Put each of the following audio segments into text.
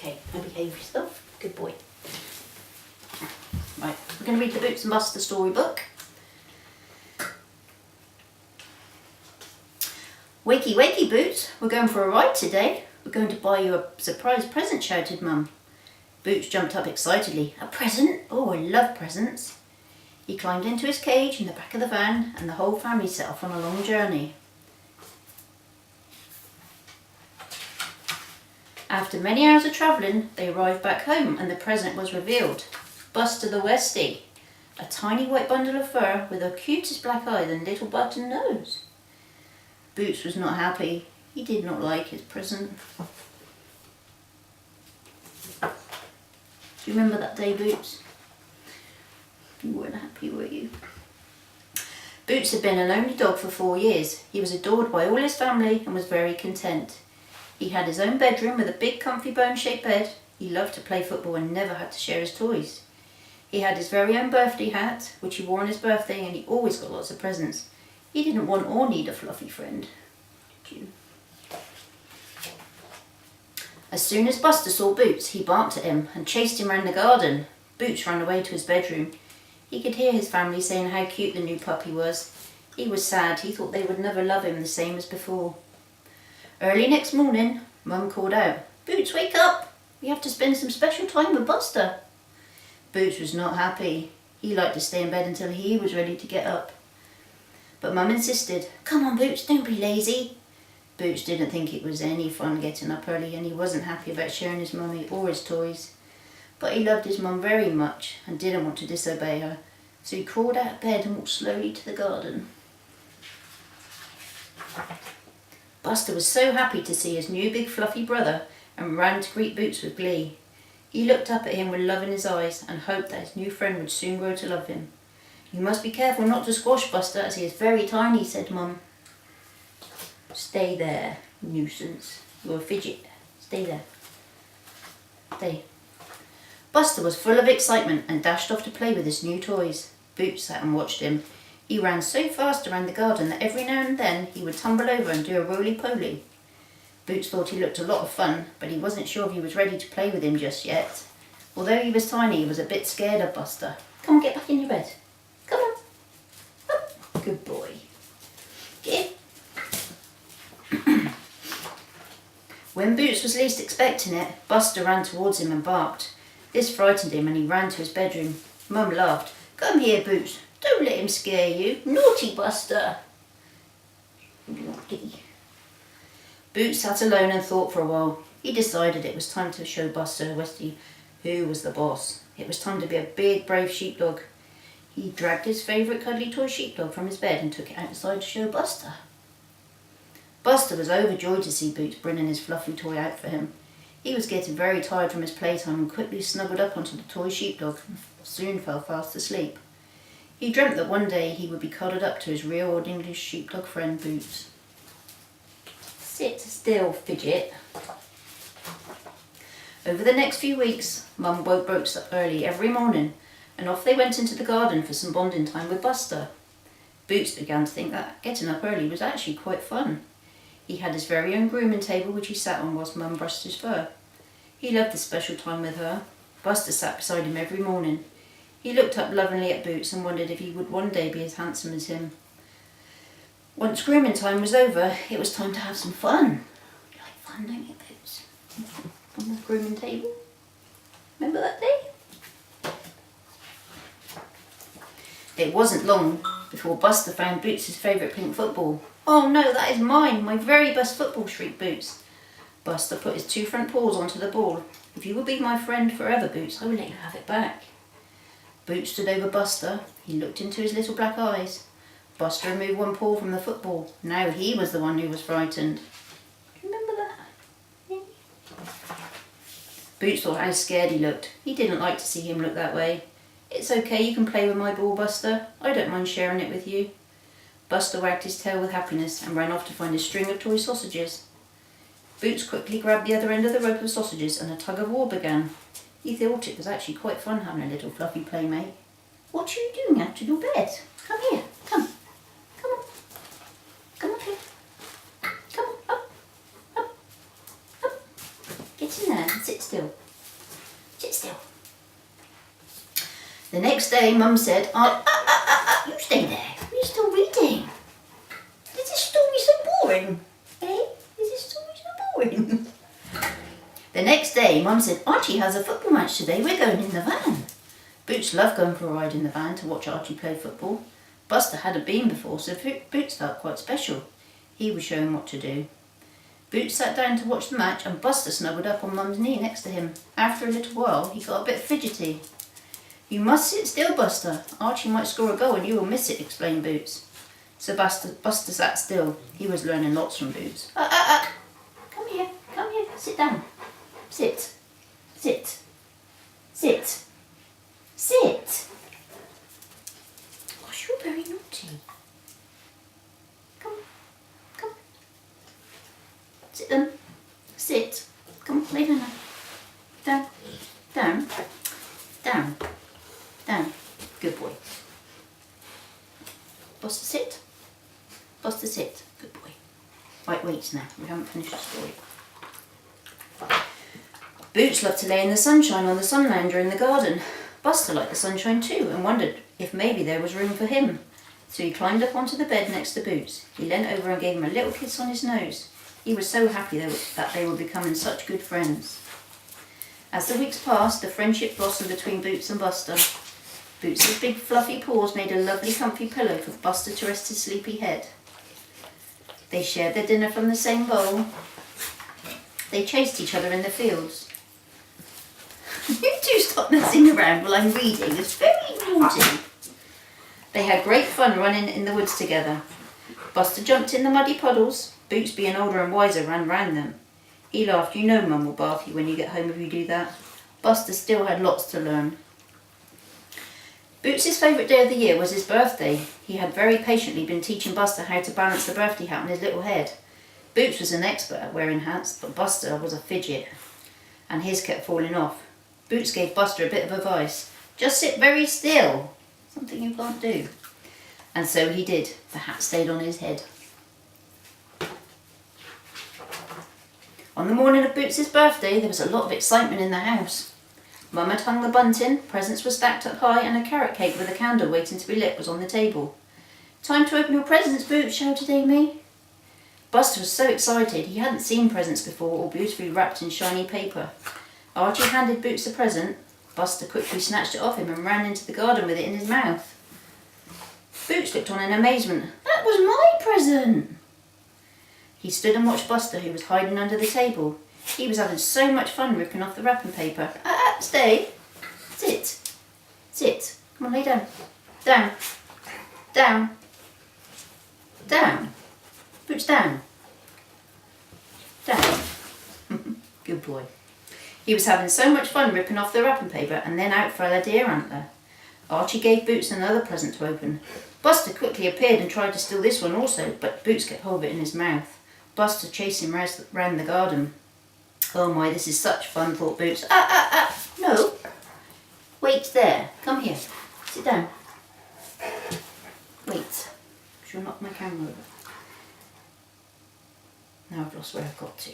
Okay, now behave yourself. Good boy. Right, we're going to read the Boots and Buster storybook. Wakey, wakey, Boots. We're going for a ride today. We're going to buy you a surprise present, shouted Mum. Boots jumped up excitedly. A present? Oh, I love presents. He climbed into his cage in the back of the van and the whole family set off on a long journey. After many hours of travelling, they arrived back home and the present was revealed. Buster the Westie, a tiny white bundle of fur with the cutest black eyes and little button nose. Boots was not happy. He did not like his present. Do you remember that day, Boots? You weren't happy, were you? Boots had been a lonely dog for 4 years. He was adored by all his family and was very content. He had his own bedroom with a big comfy bone-shaped bed. He loved to play football and never had to share his toys. He had his very own birthday hat, which he wore on his birthday, and he always got lots of presents. He didn't want or need a fluffy friend. Did you? As soon as Buster saw Boots, he barked at him and chased him round the garden. Boots ran away to his bedroom. He could hear his family saying how cute the new puppy was. He was sad. He thought they would never love him the same as before. Early next morning, Mum called out, "Boots, wake up! We have to spend some special time with Buster." Boots was not happy. He liked to stay in bed until he was ready to get up. But Mum insisted, "Come on, Boots, don't be lazy." Boots didn't think it was any fun getting up early and he wasn't happy about sharing his mummy or his toys. But he loved his mum very much and didn't want to disobey her, so he crawled out of bed and walked slowly to the garden. Buster was so happy to see his new big fluffy brother and ran to greet Boots with glee. He looked up at him with love in his eyes and hoped that his new friend would soon grow to love him. "You must be careful not to squash Buster as he is very tiny," said Mum. "Stay there, nuisance. You're a fidget. Stay there. Stay." Buster was full of excitement and dashed off to play with his new toys. Boots sat and watched him. He ran so fast around the garden that every now and then he would tumble over and do a roly-poly. Boots thought he looked a lot of fun, but he wasn't sure if he was ready to play with him just yet. Although he was tiny, he was a bit scared of Buster. "Come on, get back in your bed. Come on. Up. Good boy. Get in." When Boots was least expecting it, Buster ran towards him and barked. This frightened him and he ran to his bedroom. Mum laughed. "Come here, Boots. Don't let him scare you. Naughty Buster." Naughty. Boots sat alone and thought for a while. He decided it was time to show Buster Westie who was the boss. It was time to be a big, brave sheepdog. He dragged his favourite cuddly toy sheepdog from his bed and took it outside to show Buster. Buster was overjoyed to see Boots bringing his fluffy toy out for him. He was getting very tired from his playtime and quickly snuggled up onto the toy sheepdog and soon fell fast asleep. He dreamt that one day he would be cuddled up to his real old English sheepdog friend Boots. "Sit still, fidget." Over the next few weeks, Mum woke Boots up early every morning and off they went into the garden for some bonding time with Buster. Boots began to think that getting up early was actually quite fun. He had his very own grooming table which he sat on whilst Mum brushed his fur. He loved this special time with her. Buster sat beside him every morning. He looked up lovingly at Boots and wondered if he would one day be as handsome as him. Once grooming time was over, it was time to have some fun. You like fun, don't you, Boots? On the grooming table? Remember that day? It wasn't long before Buster found Boots' favourite pink football. "Oh no, that is mine, my very best football," shrieked Boots. Buster put his 2 front paws onto the ball. "If you will be my friend forever, Boots, I will let you have it back." Boots stood over Buster. He looked into his little black eyes. Buster removed 1 paw from the football. Now he was the one who was frightened. Remember that? Boots thought how scared he looked. He didn't like to see him look that way. "It's okay, you can play with my ball, Buster. I don't mind sharing it with you." Buster wagged his tail with happiness and ran off to find a string of toy sausages. Boots quickly grabbed the other end of the rope of sausages and a tug of war began. He thought it was actually quite fun having a little fluffy playmate. "What are you doing out of your bed? Come here, come. Come on. Come on here. Come on, up, up, up. Get Get in there and sit still. Sit still. The next day, Mum said, you stay there. You're still reading. Is this story so boring? Eh? Is this story so boring? The next day, Mum said, Archie has a football match today. We're going in the van. Boots loved going for a ride in the van to watch Archie play football. Buster hadn't been before, so Boots felt quite special. He was showing what to do. Boots sat down to watch the match and Buster snuggled up on Mum's knee next to him. After a little while, he got a bit fidgety. You must sit still, Buster. Archie might score a goal and you will miss it, explained Boots. So Buster sat still. He was learning lots from Boots. Come here, sit down. Sit, sit, sit, sit. Gosh, you're very naughty. Come. Sit then. Sit. Come, lay down now. Down. Good boy. Buster, sit. Buster, sit. Good boy. Right, wait now. We haven't finished the story. Boots loved to lay in the sunshine on the sun lounger in the garden. Buster liked the sunshine too and wondered if maybe there was room for him. So he climbed up onto the bed next to Boots. He leant over and gave him a little kiss on his nose. He was so happy that they were becoming such good friends. As the weeks passed, the friendship blossomed between Boots and Buster. Boots' big fluffy paws made a lovely comfy pillow for Buster to rest his sleepy head. They shared their dinner from the same bowl. They chased each other in the fields. You two stop messing around while I'm reading. It's very naughty. They had great fun running in the woods together. Buster jumped in the muddy puddles. Boots, being older and wiser, ran round them. He laughed. You know Mum will bath you when you get home if you do that. Buster still had lots to learn. Boots' favourite day of the year was his birthday. He had very patiently been teaching Buster how to balance the birthday hat on his little head. Boots was an expert at wearing hats, but Buster was a fidget, and his kept falling off. Boots gave Buster a bit of advice. Just sit very still. Something you can't do. And so he did. The hat stayed on his head. On the morning of Boots' birthday, there was a lot of excitement in the house. Mum had hung the bunting, presents were stacked up high, and a carrot cake with a candle waiting to be lit was on the table. Time to open your presents, Boots, shouted Amy. Buster was so excited he hadn't seen presents before, all beautifully wrapped in shiny paper. Archie handed Boots a present. Buster quickly snatched it off him and ran into the garden with it in his mouth. Boots looked on in amazement. That was my present! He stood and watched Buster, who was hiding under the table. He was having so much fun ripping off the wrapping paper. Stay. Sit. Sit. Come on, lay down. Down. Down. Down. Boots, down. Down. Good boy. He was having so much fun ripping off the wrapping paper, and then out fell a deer antler. Archie gave Boots another present to open. Buster quickly appeared and tried to steal this one also, but Boots kept hold of it in his mouth. Buster chased him round the garden. Oh my, this is such fun, thought Boots. No. Wait there. Come here. Sit down. Wait. She'll knock my camera over. Now I've lost where I've got to.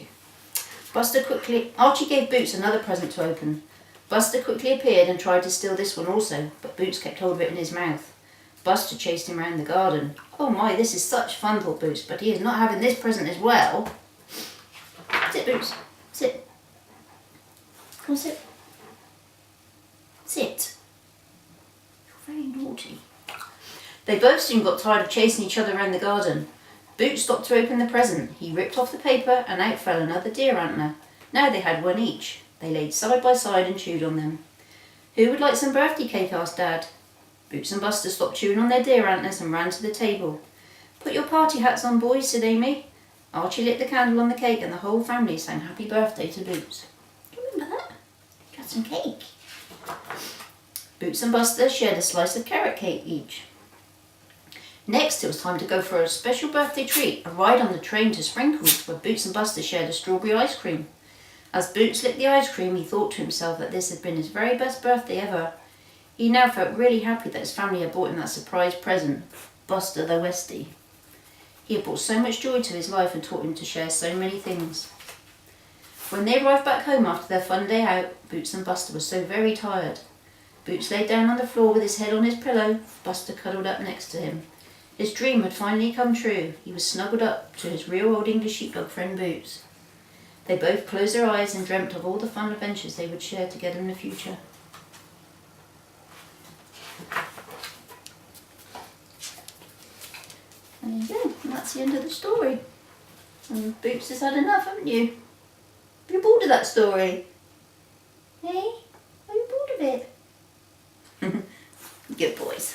Archie gave Boots another present to open. Buster quickly appeared and tried to steal this one also, but Boots kept hold of it in his mouth. Buster chased him round the garden. Oh my, this is such fun, thought Boots, but he is not having this present as well. Sit, Boots. Sit. Come on, sit. Sit. You're very naughty. They both soon got tired of chasing each other around the garden. Boots stopped to open the present. He ripped off the paper and out fell another deer antler. Now they had one each. They laid side by side and chewed on them. Who would like some birthday cake? Asked Dad. Boots and Buster stopped chewing on their deer antlers and ran to the table. Put your party hats on, boys, said Amy. Archie lit the candle on the cake and the whole family sang happy birthday to Boots. Do you remember that? Got some cake. Boots and Buster shared a slice of carrot cake each. Next, it was time to go for a special birthday treat, a ride on the train to Sprinkles, where Boots and Buster shared a strawberry ice cream. As Boots licked the ice cream, he thought to himself that this had been his very best birthday ever. He now felt really happy that his family had bought him that surprise present, Buster the Westie. He had brought so much joy to his life and taught him to share so many things. When they arrived back home after their fun day out, Boots and Buster were so very tired. Boots lay down on the floor with his head on his pillow. Buster cuddled up next to him. His dream had finally come true. He was snuggled up to his real old English sheepdog friend Boots. They both closed their eyes and dreamt of all the fun adventures they would share together in the future. There you go, and that's the end of the story. And Boots has had enough, haven't you? Are you bored of that story? Hey? Are you bored of it? Good boys.